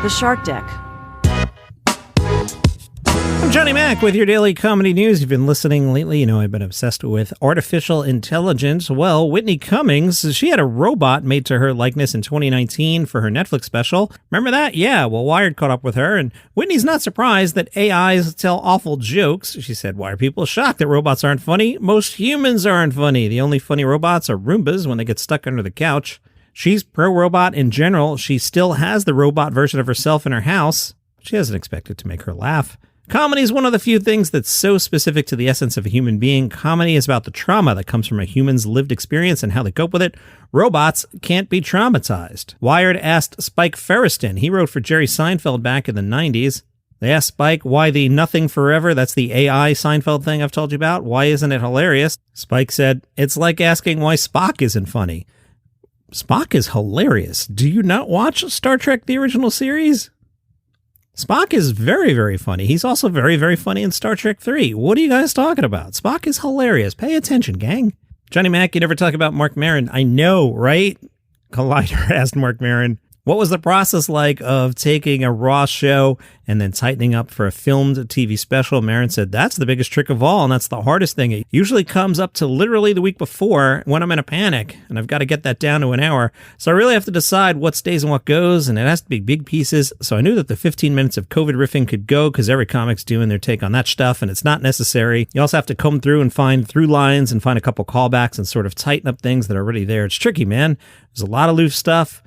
The Shark Deck. I'm Johnny Mac with your daily comedy news. You've been listening lately. You know I've been obsessed with artificial intelligence. Well, Whitney Cummings, she had a robot made to her likeness in 2019 for her Netflix special. Remember that? Yeah, well, Wired caught up with her, and Whitney's not surprised that AIs tell awful jokes. She said, why are people shocked that robots aren't funny? Most humans aren't funny. The only funny robots are Roombas when they get stuck under the couch. She's pro-robot in general. She still has the robot version of herself in her house. She doesn't expect it to make her laugh. Comedy is one of the few things that's so specific to the essence of a human being. Comedy is about the trauma that comes from a human's lived experience and how they cope with it. Robots can't be traumatized. Wired asked Spike Feresten. He wrote for Jerry Seinfeld back in the 90s. They asked Spike why the nothing forever, that's the AI Seinfeld thing I've told you about, why isn't it hilarious? Spike said, it's like asking why Spock isn't funny. Spock is hilarious. Do you not watch Star Trek the original series? Spock is very, very funny. He's also very, very funny in Star Trek 3. What are you guys talking about? Spock is hilarious. Pay attention, gang. Johnny Mac, you never talk about Marc Maron. I know, right? Collider asked Marc Maron, what was the process like of taking a raw show and then tightening up for a filmed TV special? Maron said, that's the biggest trick of all, and that's the hardest thing. It usually comes up to literally the week before when I'm in a panic, and I've got to get that down to an hour. So I really have to decide what stays and what goes, and it has to be big pieces. So I knew that the 15 minutes of COVID riffing could go because every comic's doing their take on that stuff, and it's not necessary. You also have to comb through and find through lines and find a couple callbacks and sort of tighten up things that are already there. It's tricky, man. There's a lot of loose stuff.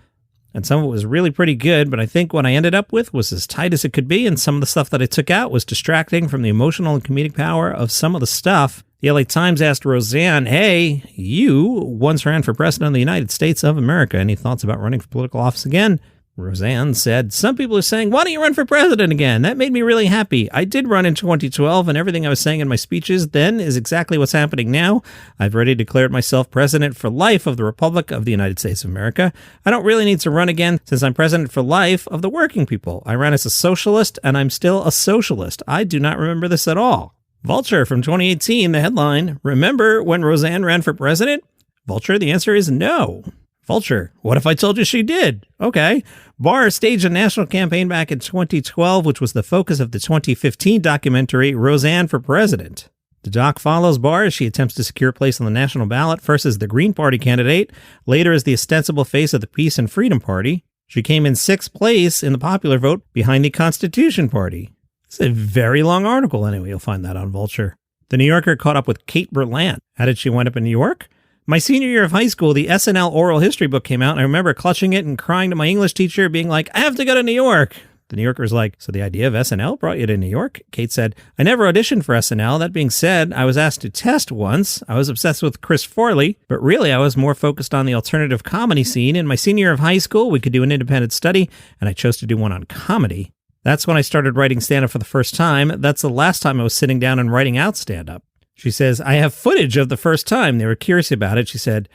And some of it was really pretty good, but I think what I ended up with was as tight as it could be, and some of the stuff that I took out was distracting from the emotional and comedic power of some of the stuff. The LA Times asked Roseanne, hey, you once ran for president of the United States of America. Any thoughts about running for political office again? Roseanne said, some people are saying, why don't you run for president again? That made me really happy. I did run in 2012, and everything I was saying in my speeches then is exactly what's happening now. I've already declared myself president for life of the Republic of the United States of America. I don't really need to run again since I'm president for life of the working people. I ran as a socialist, and I'm still a socialist. I do not remember this at all. Vulture from 2018, the headline, remember when Roseanne ran for president? Vulture, the answer is no. Vulture, what if I told you she did? Okay. Barr staged a national campaign back in 2012, which was the focus of the 2015 documentary Roseanne for President. The doc follows Barr as she attempts to secure a place on the national ballot, first as the Green Party candidate, later as the ostensible face of the Peace and Freedom Party. She came in 6th place in the popular vote behind the Constitution Party. It's a very long article anyway. You'll find that on Vulture. The New Yorker caught up with Kate Berlant. How did she wind up in New York? My senior year of high school, the SNL oral history book came out, and I remember clutching it and crying to my English teacher, being like, I have to go to New York. The New Yorker was like, so the idea of SNL brought you to New York? Kate said, I never auditioned for SNL. That being said, I was asked to test once. I was obsessed with Chris Farley, but really I was more focused on the alternative comedy scene. In my senior year of high school, we could do an independent study, and I chose to do one on comedy. That's when I started writing stand-up for the first time. That's the last time I was sitting down and writing out stand-up. She says, I have footage of the first time. They were curious about it. She said,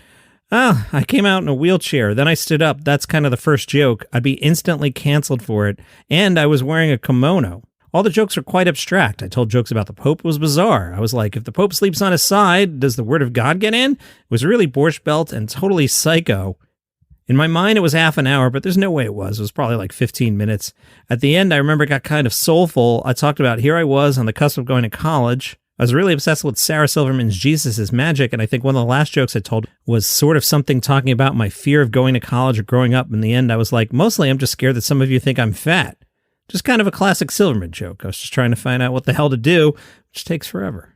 I came out in a wheelchair. Then I stood up. That's kind of the first joke. I'd be instantly canceled for it. And I was wearing a kimono. All the jokes are quite abstract. I told jokes about the Pope. It was bizarre. I was like, if the Pope sleeps on his side, does the word of God get in? It was really Borscht Belt and totally psycho. In my mind, it was half an hour, but there's no way it was. It was probably like 15 minutes. At the end, I remember it got kind of soulful. I talked about here I was on the cusp of going to college. I was really obsessed with Sarah Silverman's Jesus is Magic, and I think one of the last jokes I told was sort of something talking about my fear of going to college or growing up. In the end, I was like, mostly I'm just scared that some of you think I'm fat. Just kind of a classic Silverman joke. I was just trying to find out what the hell to do, which takes forever.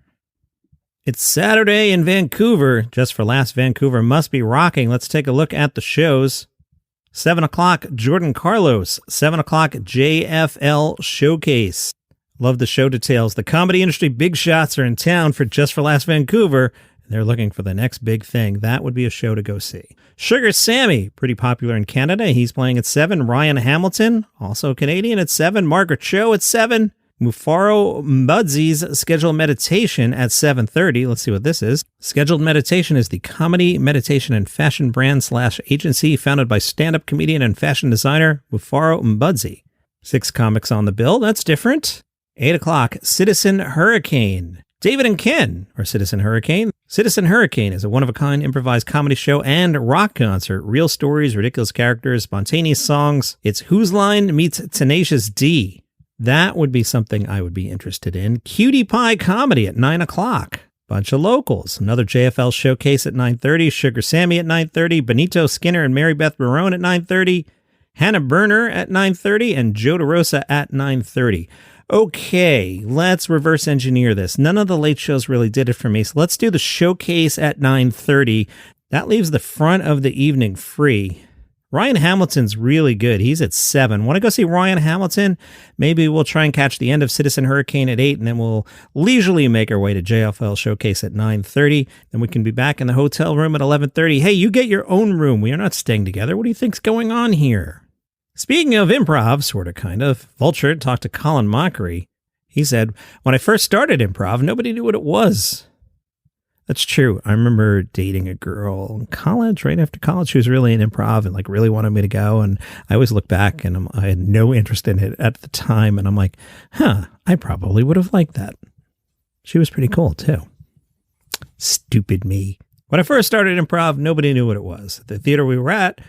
It's Saturday in Vancouver. Just for Last Vancouver must be rocking. Let's take a look at the shows. 7 o'clock, Jordan Carlos. 7 o'clock, JFL Showcase. Love the show details. The comedy industry big shots are in town for Just for Last Vancouver, and they're looking for the next big thing. That would be a show to go see. Sugar Sammy, pretty popular in Canada. He's playing at 7. Ryan Hamilton, also Canadian, at 7. Margaret Cho at 7. Mufaro Mbudzi's Scheduled Meditation at 7:30. Let's see what this is. Scheduled Meditation is the comedy, meditation, and fashion brand / agency founded by stand-up comedian and fashion designer Mufaro Mbudzi. 6 comics on the bill. That's different. 8 o'clock, Citizen Hurricane. David and Ken, or Citizen Hurricane. Citizen Hurricane is a one-of-a-kind improvised comedy show and rock concert. Real stories, ridiculous characters, spontaneous songs. It's Whose Line meets Tenacious D. That would be something I would be interested in. Cutie Pie Comedy at 9 o'clock. Bunch of locals. Another JFL Showcase at 9:30. Sugar Sammy at 9:30. Benito Skinner and Mary Beth Barone at 9:30. Hannah Berner at 9:30. And Joe DeRosa at 9:30. Okay, let's reverse engineer this. None of the late shows really did it for me, so let's do the Showcase at 9:30. That leaves the front of the evening free. Ryan Hamilton's really good. He's at 7. Want to go see Ryan Hamilton? Maybe we'll try and catch the end of Citizen Hurricane at 8, and then we'll leisurely make our way to JFL Showcase at 9:30. Then we can be back in the hotel room at 11:30. Hey, you get your own room. We are not staying together. What do you think's going on here? Speaking of improv, sort of, kind of, Vulture talked to Colin Mochrie. He said, when I first started improv, nobody knew what it was. That's true. I remember dating a girl in college, right after college, who was really in improv and like really wanted me to go. And I always look back and I had no interest in it at the time. And I'm like, I probably would have liked that. She was pretty cool too. Stupid me. When I first started improv, nobody knew what it was. At the theater we were at,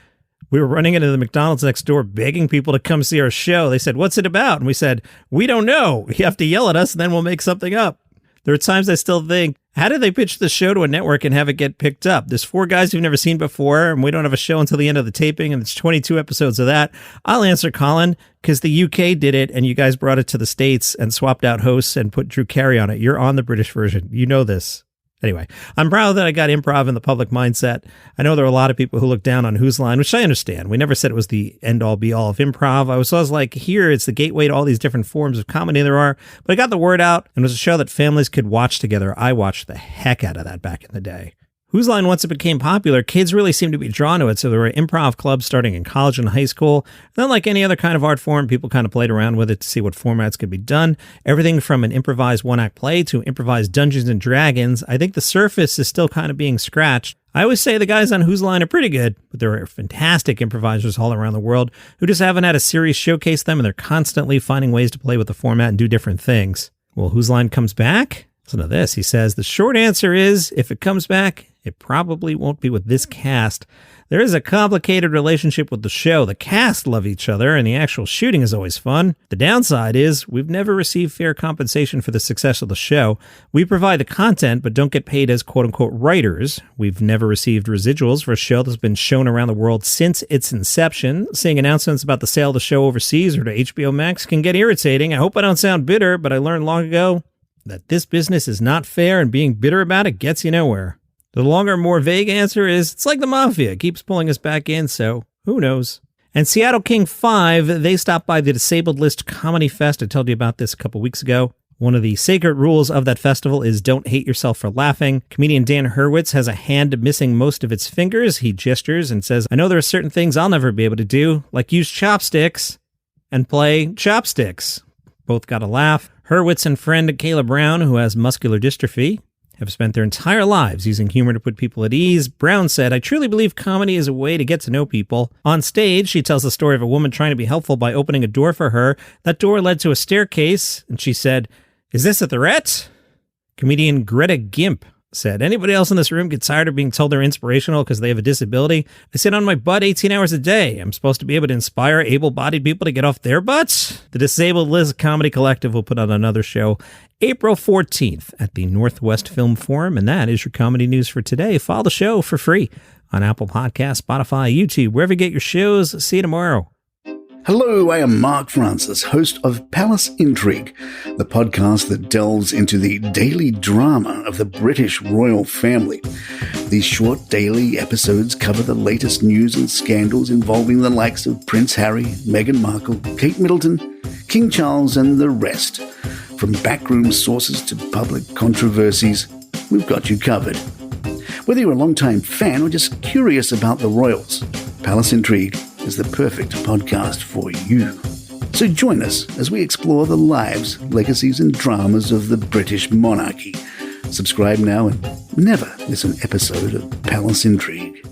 we were running into the McDonald's next door begging people to come see our show. They said, what's it about? And we said, we don't know. You have to yell at us and then we'll make something up. There are times I still think, how did they pitch the show to a network and have it get picked up? There's 4 guys you've never seen before, and we don't have a show until the end of the taping, and it's 22 episodes of that. I'll answer, Colin, because the UK did it, and you guys brought it to the States and swapped out hosts and put Drew Carey on it. You're on the British version. You know this. Anyway, I'm proud that I got improv in the public mindset. I know there are a lot of people who look down on Whose Line, which I understand. We never said it was the end-all, be-all of improv. I was always like, here, it's the gateway to all these different forms of comedy there are. But I got the word out, and it was a show that families could watch together. I watched the heck out of that back in the day. Whose Line, once it became popular, kids really seemed to be drawn to it, so there were improv clubs starting in college and high school. And then like any other kind of art form, people kind of played around with it to see what formats could be done. Everything from an improvised one-act play to improvised Dungeons and Dragons. I think the surface is still kind of being scratched. I always say the guys on Whose Line are pretty good, but there are fantastic improvisers all around the world who just haven't had a series showcase them, and they're constantly finding ways to play with the format and do different things. Well, Whose Line comes back? Listen to this. He says, the short answer is, if it comes back, it probably won't be with this cast. There is a complicated relationship with the show. The cast love each other, and the actual shooting is always fun. The downside is we've never received fair compensation for the success of the show. We provide the content, but don't get paid as quote-unquote writers. We've never received residuals for a show that's been shown around the world since its inception. Seeing announcements about the sale of the show overseas or to HBO Max can get irritating. I hope I don't sound bitter, but I learned long ago that this business is not fair, and being bitter about it gets you nowhere. The longer, more vague answer is, it's like the mafia. It keeps pulling us back in, so who knows? And Seattle King 5, they stopped by the Disabled List Comedy Fest. I told you about this a couple weeks ago. One of the sacred rules of that festival is don't hate yourself for laughing. Comedian Dan Hurwitz has a hand missing most of its fingers. He gestures and says, I know there are certain things I'll never be able to do, like use chopsticks and play chopsticks. Both got a laugh. Hurwitz and friend Kayla Brown, who has muscular dystrophy, have spent their entire lives using humor to put people at ease. Brown said, I truly believe comedy is a way to get to know people. On stage, she tells the story of a woman trying to be helpful by opening a door for her. That door led to a staircase, and she said, is this a threat? Comedian Greta Gimp said, anybody else in this room get tired of being told they're inspirational because they have a disability? I sit on my butt 18 hours a day. I'm supposed to be able to inspire able-bodied people to get off their butts? The Disabled List Comedy Collective will put on another show April 14th at the Northwest Film Forum, and that is your comedy news for today. Follow the show for free on Apple Podcasts, Spotify, YouTube, wherever you get your shows. See you tomorrow. Hello, I am Mark Francis, host of PLUS Intrigue, the podcast that delves into the daily drama of the British royal family. These short daily episodes cover the latest news and scandals involving the likes of Prince Harry, Meghan Markle, Kate Middleton, King Charles, and the rest. From backroom sources to public controversies, we've got you covered. Whether you're a long-time fan or just curious about the royals, PLUS Intrigue is the perfect podcast for you. So join us as we explore the lives, legacies, and dramas of the British monarchy. Subscribe now and never miss an episode of PLUS Intrigue.